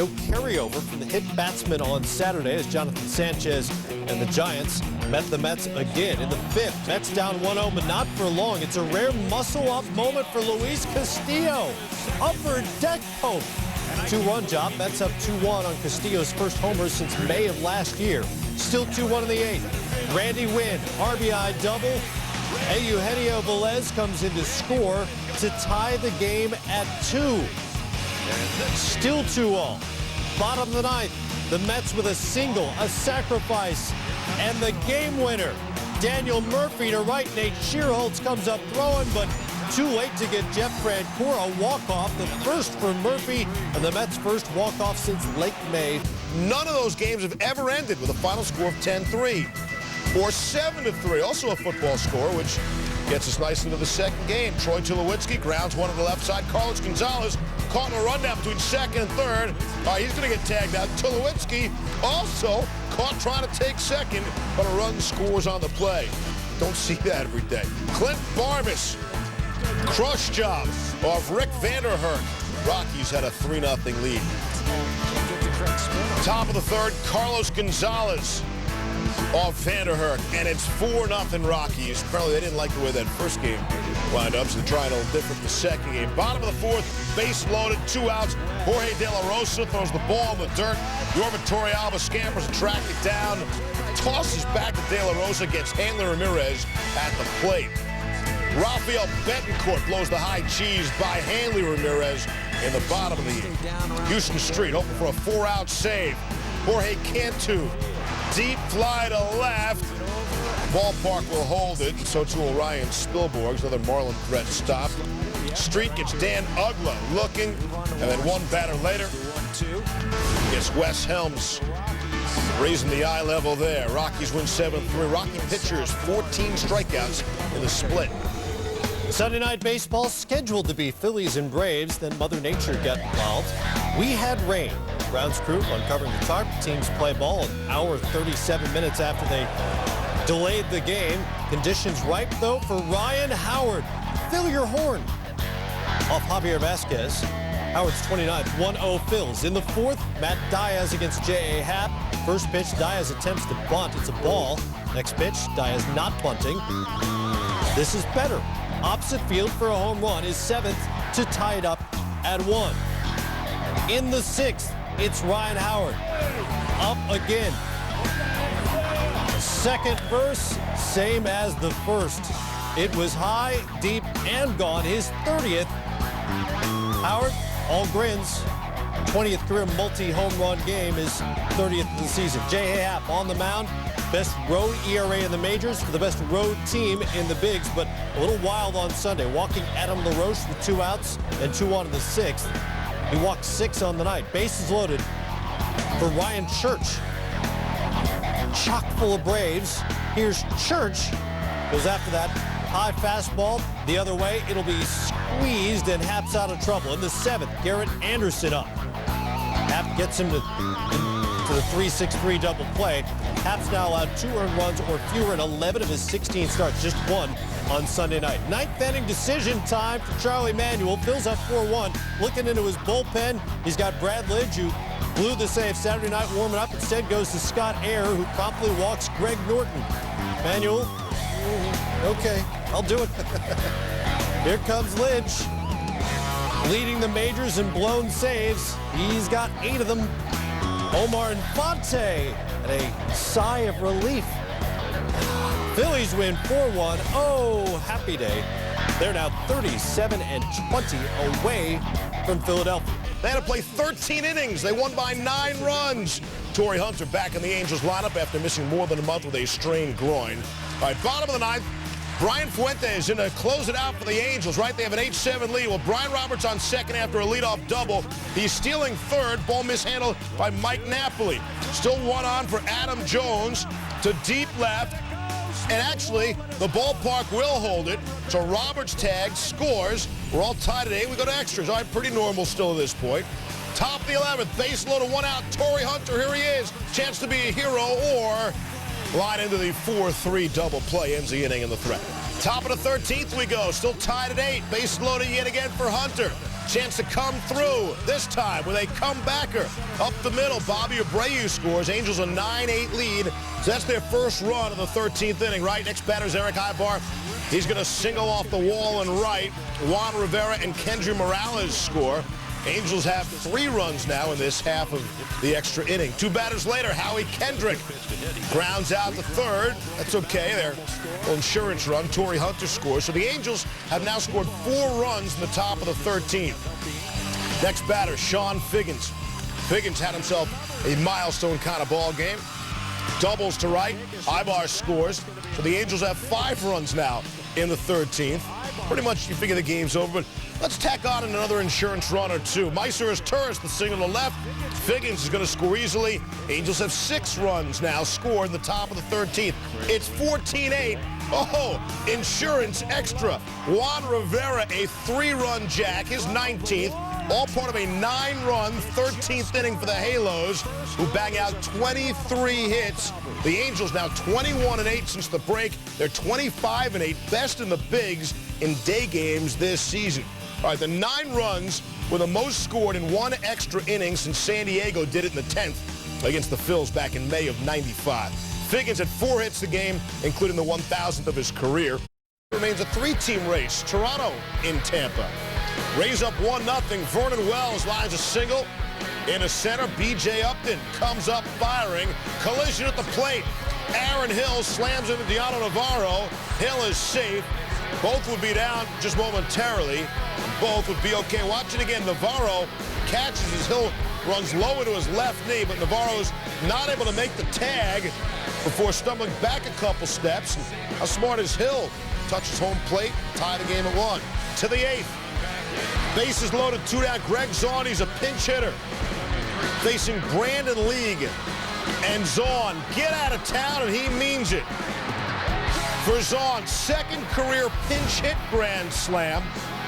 No carryover from the hit batsman on Saturday as Jonathan Sanchez and the Giants met the Mets again in the fifth. Mets down 1-0, but not for long. It's a rare muscle-up moment for Luis Castillo. Upper deck poke. 2-run job. Mets up 2-1 on Castillo's first homer since May of last year. Still 2-1 in the eighth. Randy Wynn, RBI double. Eugenio Velez comes in to score to tie the game at 2. Still 2-all. Bottom of the ninth, the Mets with a single, a sacrifice, and the game winner. Daniel Murphy to right. Nate Shearholtz comes up throwing, but too late to get Jeff Francoeur a walk-off. The first for Murphy, and the Mets' first walk-off since late May. None of those games have ever ended with a final score of 10-3 or 7-3. Also a football score, which gets us nice into the second game. Troy Tulowitzki grounds one to the left side. Carlos Gonzalez caught in a rundown between second and third. He's going to get tagged out. Tulowitzki also caught trying to take second, but a run scores on the play. Don't see that every day. Clint Barvis, crush job of Rick Vanderhurk. Rockies had a 3-0 lead. Top of the third, Carlos Gonzalez off Vanderhurk, and it's 4-0 Rockies. Apparently they didn't like the way that first game lined up, so they're trying a little different the second game. Bottom of the fourth, base loaded, 2 outs. Jorge De La Rosa throws the ball in the dirt. Yorvin Torrealba scampers to track it down, tosses back to De La Rosa, gets Hanley Ramirez at the plate. Rafael Betancourt blows the high cheese by Hanley Ramirez in the bottom of the Houston Street, hoping for a 4-out save. Jorge Cantu, deep fly to left. Ballpark will hold it, and so too will Ryan Spilborghs. Another Marlin threat stop. Street gets Dan Ugla looking, and then one batter later gets Wes Helms raising the eye level there. Rockies win 7-3. Rocky pitchers 14 strikeouts in the split. Sunday night baseball scheduled to be Phillies and Braves, then Mother Nature got involved. We had rain. Grounds crew uncovering the tarp. Teams play ball an hour 37 minutes after they delayed the game. Conditions ripe, though, for Ryan Howard. Fill your horn. Off Javier Vasquez. Howard's 29th, 1-0 Phils. In the fourth, Matt Diaz against J.A. Happ. First pitch, Diaz attempts to bunt. It's a ball. Next pitch, Diaz not bunting. This is better. Opposite field for a home run is 7th to tie it up at 1. In the 6th, it's Ryan Howard. Up again. Second verse, same as the first. It was high, deep, and gone. His 30th. Howard, all grins. 20th career multi-home run game, is 30th of the season. J.A. Happ on the mound. Best road ERA in the majors for the best road team in the bigs, but a little wild on Sunday. Walking Adam LaRoche with 2 outs and 2 on in the 6th. He walked 6 on the night. Bases loaded for Ryan Church. Chock full of Braves. Here's Church. Goes after that high fastball. The other way, it'll be squeezed, and Happ's out of trouble. In the 7th, Garrett Anderson up. Happ gets him to the 3-6-3 double play. Happ's now allowed 2 earned runs or fewer in 11 of his 16 starts, just 1 on Sunday night. Ninth inning decision time for Charlie Manuel. Fills up 4-1. Looking into his bullpen, he's got Brad Lidge, who blew the save Saturday night warming up. Instead goes to Scott Ayer, who promptly walks Greg Norton. Manuel, okay, I'll do it. Here comes Lidge, leading the majors in blown saves. He's got 8 of them. Omar Infante, and a sigh of relief. Phillies win 4-1. Oh, happy day. They're now 37-20 away from Philadelphia. They had to play 13 innings. They won by 9 runs. Torrey Hunter back in the Angels lineup after missing more than a month with a strained groin. All right, bottom of the ninth, Brian Fuentes in to close it out for the Angels, right? They have an 8-7 lead. Well, Brian Roberts on second after a leadoff double. He's stealing third. Ball mishandled by Mike Napoli. Still 1 on for Adam Jones to deep left. And actually, the ballpark will hold it. So Roberts tags, scores. We're all tied at 8. We go to extras. All right, pretty normal still at this point. Top of the 11th, base loaded, 1 out. Torrey Hunter, here he is. Chance to be a hero or line into the 4-3 double play. Ends the inning in the threat. Top of the 13th we go. Still tied at 8. Base loaded yet again for Hunter. chance to come through, this time with a comebacker. Up the middle, Bobby Abreu scores. Angels a 9-8 lead. So that's their first run of the 13th inning, right? Next batter is Eric Ibar. He's going to single off the wall and right. Juan Rivera and Kendry Morales score. Angels have 3 runs now in this half of the extra inning. 2 batters later, Howie Kendrick grounds out to third. That's okay there. Well, insurance run. Torrey Hunter scores. So the Angels have now scored 4 runs in the top of the 13th. Next batter, Sean Figgins. Figgins had himself a milestone kind of ball game. Doubles to right. Ibar scores. So the Angels have 5 runs now in the 13th. Pretty much you figure the game's over, but let's tack on another insurance run or 2. Meiser is tourist, the single to the left. Figgins is going to score easily. Angels have 6 runs now scored in the top of the 13th. It's 14-8. Oh, insurance extra. Juan Rivera, a 3-run jack, his 19th. All part of a 9-run 13th inning for the Halos, who bang out 23 hits. The Angels now 21-8 since the break. They're 25-8, best in the bigs in day games this season. All right, the 9 runs were the most scored in 1 extra inning since San Diego did it in the 10th against the Phils back in May of '95. Figgins had 4 hits the game, including the 1,000th of his career. It remains a 3-team race. Toronto in Tampa. Rays up 1-0. Vernon Wells lines a single. In the center, B.J. Upton comes up firing. Collision at the plate. Aaron Hill slams into Deano Navarro. Hill is safe. Both would be down just momentarily. Both would be okay. Watch it again. Navarro catches as Hill runs low into his left knee, but Navarro's not able to make the tag before stumbling back a couple steps. And how smart is Hill? Touches home plate, tie the game at 1. To the 8th. Bases loaded, 2 down. Greg Zaun, he's a pinch hitter. Facing Brandon League. And Zaun, get out of town, and he means it. For Zaun, 2nd career pinch hit grand slam.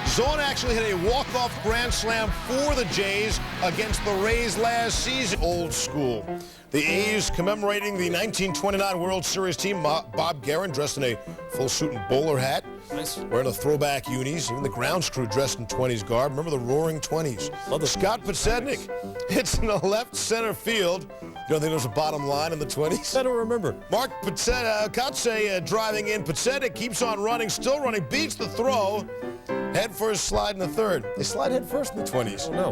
Zaun actually hit a walk-off grand slam for the Jays against the Rays last season. Old school. The A's commemorating the 1929 World Series team. Bob Guerin dressed in a full suit and bowler hat. Nice. Wearing the throwback unis. Even the grounds crew dressed in 20s garb. Remember the roaring 20s. Love the Scott Podsednik. It's in the left center field. You don't think there's a bottom line in the 20s? I don't remember. Mark Kotze driving in. Podsednik keeps on running, still running, beats the throw. Head first slide in the 3rd. They slide head first in the 20s. Oh, no.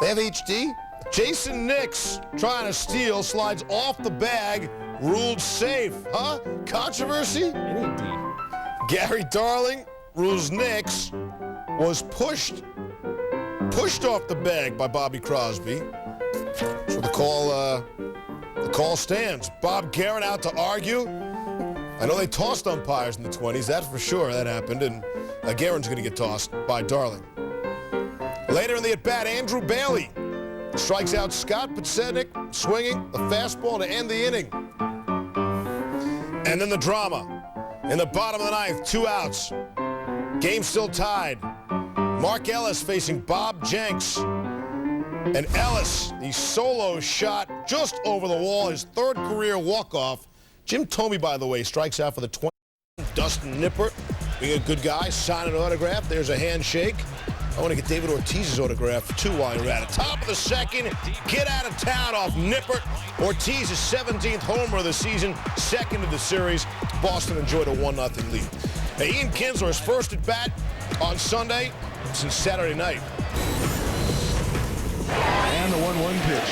They have HD. Jason Nix trying to steal, slides off the bag, ruled safe. Huh? Controversy? Gary Darling rules Nix was pushed off the bag by Bobby Crosby. So the call stands. Bob Guerin out to argue. I know they tossed umpires in the 20s, that's for sure. That happened, and Guerin's going to get tossed by Darling. Later in the at-bat, Andrew Bailey strikes out Scott Podsednik, swinging the fastball to end the inning. And then the drama. In the bottom of the 9th, 2 outs. Game still tied. Mark Ellis facing Bob Jenks. And Ellis, the solo shot just over the wall, his 3rd career walk-off. Jim Thome, by the way, strikes out for the 20th. Dustin Nippert, being a good guy, sign an autograph. There's a handshake. I want to get David Ortiz's autograph, too, while you're at it. Top of the 2nd, get out of town off Nippert. Ortiz's 17th homer of the season, 2nd of the series. Boston enjoyed a 1-0 lead. Now, Ian Kinsler's first at bat on Sunday since Saturday night. And the 1-1 pitch.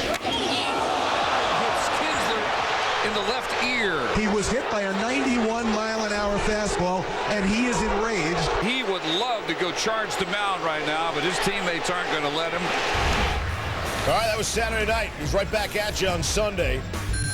Hits Kinsler in the left ear. He was hit by a 91-mile-an-hour fastball, and he is enraged. He would love to go charge the mound right now, but his teammates aren't going to let him. All right, that was Saturday night. He's right back at you on Sunday.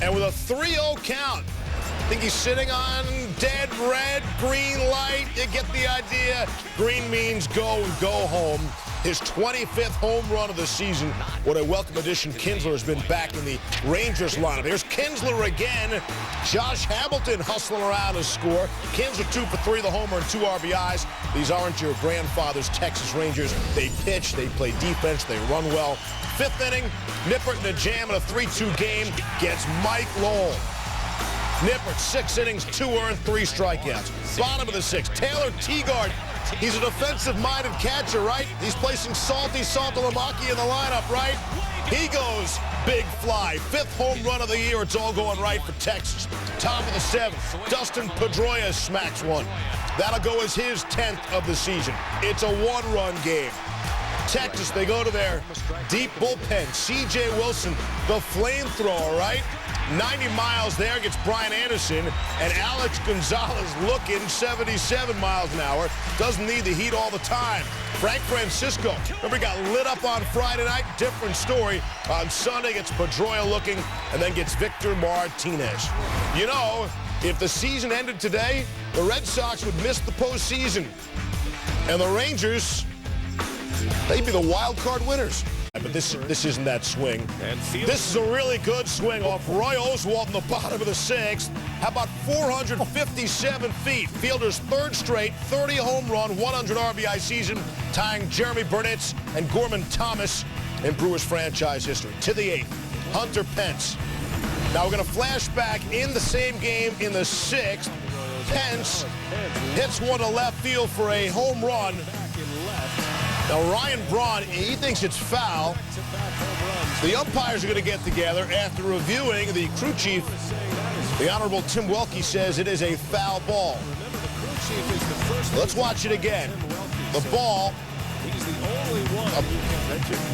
And with a 3-0 count, I think he's sitting on dead red, green light. You get the idea. Green means go home. His 25th home run of the season. What a welcome addition Kinsler has been back in the Rangers lineup. Here's Kinsler again. Josh Hamilton hustling around to score. Kinsler 2 for 3, the homer and 2 RBIs. These aren't your grandfather's Texas Rangers. They pitch, they play defense, they run well. 5th inning, Nippert in a jam in a 3-2 game against Mike Lowell. Nippert, 6 innings, 2 earned, 3 strikeouts. Bottom of the 6th, Taylor Teagard He's a defensive-minded catcher, right? He's placing Salty Saltalamacchia in the lineup, right? He goes big fly. 5th home run of the year. It's all going right for Texas. Top of the 7th, Dustin Pedroia smacks one. That'll go as his 10th of the season. It's a 1-run game. Texas, they go to their deep bullpen. C.J. Wilson, the flamethrower, right? 90 miles there against Brian Anderson, and Alex Gonzalez looking 77 miles an hour. Doesn't need the heat all the time. Frank Francisco, remember, he got lit up on Friday night. Different story. On Sunday, gets Pedroia looking, and then gets Victor Martinez. You know, if the season ended today, the Red Sox would miss the postseason. And the Rangers, they'd be the wild card winners. But this isn't that swing. This is a really good swing off Roy Oswalt in the bottom of the 6th. How about 457 feet? Fielder's 3rd straight 30 home run, 100 RBI season, tying Jeremy Burnett's and Gorman Thomas in Brewers franchise history. To the 8th, Hunter Pence. Now we're going to flash back in the same game in the 6th. Pence hits one to left field for a home run. Now, Ryan Braun, he thinks it's foul. The umpires are going to get together after reviewing. The crew chief, the Honorable Tim Welke, says it is a foul ball. Let's watch it again. The ball,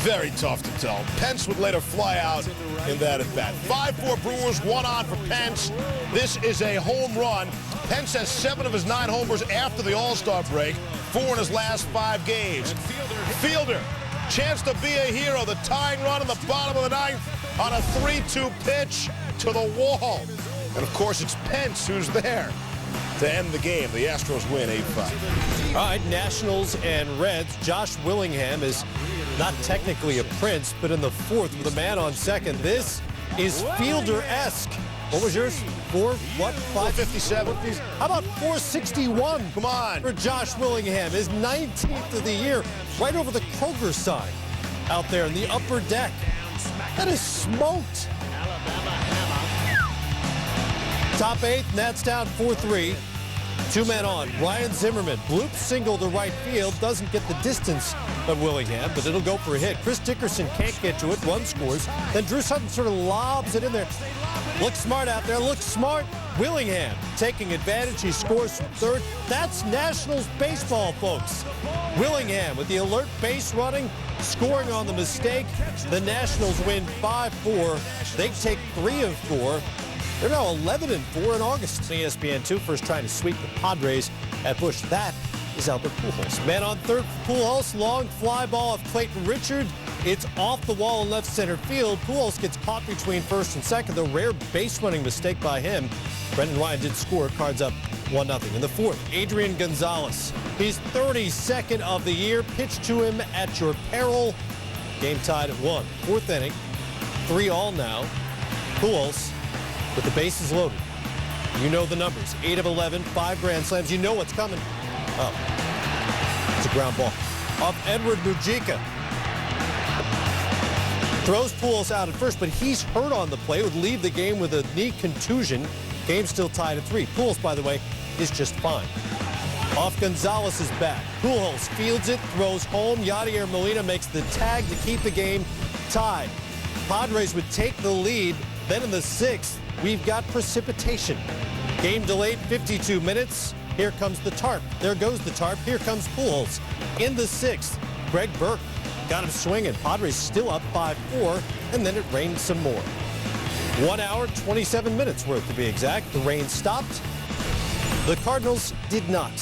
very tough to tell. Pence would later fly out in that at bat. 5-4 Brewers, 1 on for Pence. This is a home run. Pence has 7 of his 9 homers after the All-Star break, 4 in his last 5 games. Fielder, chance to be a hero. The tying run in the bottom of the 9th on a 3-2 pitch to the wall. And, of course, it's Pence who's there to end the game. The Astros win 8-5. All right, Nationals and Reds. Josh Willingham is not technically a prince, but in the 4th with a man on second. This is Fielder-esque. What was yours? 557. How about 461? Come on. For Josh Willingham, his 19th of the year, right over the Kroger sign out there in the upper deck. That is smoked. Top 8th, Nats down 4-3. 2 men on. Ryan Zimmerman, bloop single to right field, doesn't get the distance of Willingham, but it'll go for a hit. Chris Dickerson can't get to it. Run scores. Then Drew Sutton sort of lobs it in there. Looks smart out there. Looks smart. Willingham taking advantage. He scores from 3rd. That's Nationals baseball, folks. Willingham with the alert base running, scoring on the mistake. The Nationals win 5-4. They take 3 of 4. They're now 11-4 in August. ESPN2 first trying to sweep the Padres at Busch. That is Albert Pujols. Man on 3rd for Pujols. Long fly ball of Clayton Richard. It's off the wall in left center field. Pujols gets caught between 1st and 2nd. The rare base running mistake by him. Brendan Ryan did score. Cards up 1-0. In the 4th, Adrian Gonzalez. He's 32nd of the year. Pitch to him at your peril. Game tied at 1. 4th inning. 3-all now. Pujols with the bases loaded. You know the numbers. 8 of 11, 5 grand slams. You know what's coming. Oh, it's a ground ball. Off Edward Mujica. Throws Pujols out at first, but he's hurt on the play. Would leave the game with a knee contusion. Game still tied at 3. Pujols, by the way, is just fine. Off Gonzalez's bat. Pujols fields it, throws home. Yadier Molina makes the tag to keep the game tied. Padres would take the lead. Then in the 6th, we've got precipitation. Game delayed 52 minutes. Here comes the tarp. There goes the tarp. Here comes Pujols. In the 6th, Greg Burke got him swinging. Padres still up 5-4, and then it rained some more. 1 hour, 27 minutes worth to be exact. The rain stopped. The Cardinals did not.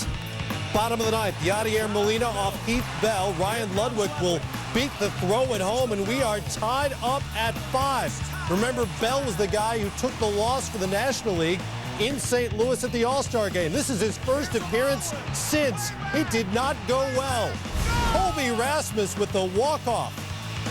Bottom of the 9th, Yadier Molina off Heath Bell. Ryan Ludwig will beat the throw at home, and we are tied up at 5. Remember, Bell was the guy who took the loss for the National League in St. Louis at the All-Star game. This is his first appearance since. It did not go well. Colby Rasmus with the walk-off.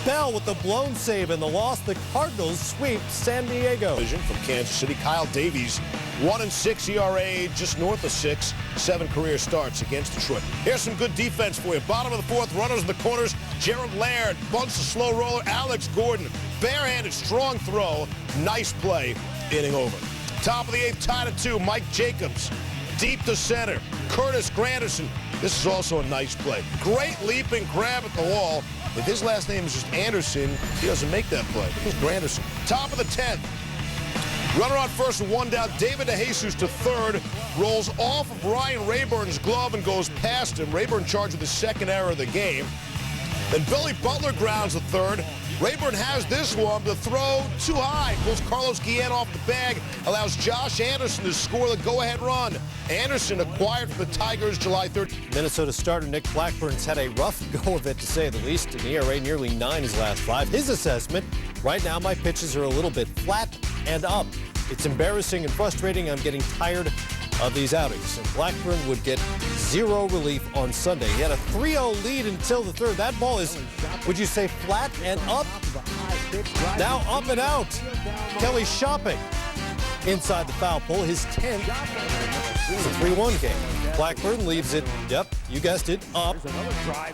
Bell with the blown save and the loss. The Cardinals sweep San Diego. From Kansas City, Kyle Davies, 1-6 ERA, just north of 6, 7 career starts against Detroit. Here's some good defense for you. Bottom of the 4th, runners in the corners. Jared Laird bunts a slow roller. Alex Gordon, barehanded, strong throw. Nice play, inning over. Top of the 8th, tied at 2, Mike Jacobs. Deep to center, Curtis Granderson This is also a nice play. Great leap and grab at the wall. If his last name is just Anderson, he doesn't make that play. It's Granderson. Top of the 10th. Runner on first and one down. David DeJesus to third. Rolls off of Ryan Rayburn's glove and goes past him. Rayburn charged with the second error of the game. Then Billy Butler grounds the third. Rayburn has this one. The throw too high. Pulls Carlos Guillen off the bag. Allows Josh Anderson to score the go-ahead run. Anderson acquired from the Tigers July 13th. Minnesota starter Nick Blackburn's had a rough go of it, to say the least. An ERA nearly 9 his last 5. His assessment, right now my pitches are a little bit flat and up. It's embarrassing and frustrating. I'm getting tired of these outings. And Blackburn would get zero relief on Sunday. He had a 3-0 lead until the third. That ball is, would you say, flat and up? Now up and out. Kelly Shopping inside the foul pole, his 10th. It's a 3-1 game. Blackburn leaves it, yep, you guessed it, up.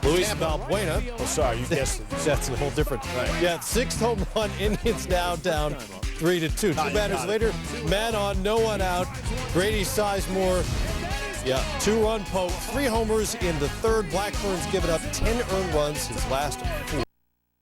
Luis Valbuena. Oh, sorry, you guessed it. That's a whole different. Right. Yeah, 6th home run. Indians now down 3-2. Two batters later, man on, no one out. Grady Sizemore, yeah, 2-run poke, 3 homers in the third. Blackburn's given up 10 earned runs his last 4.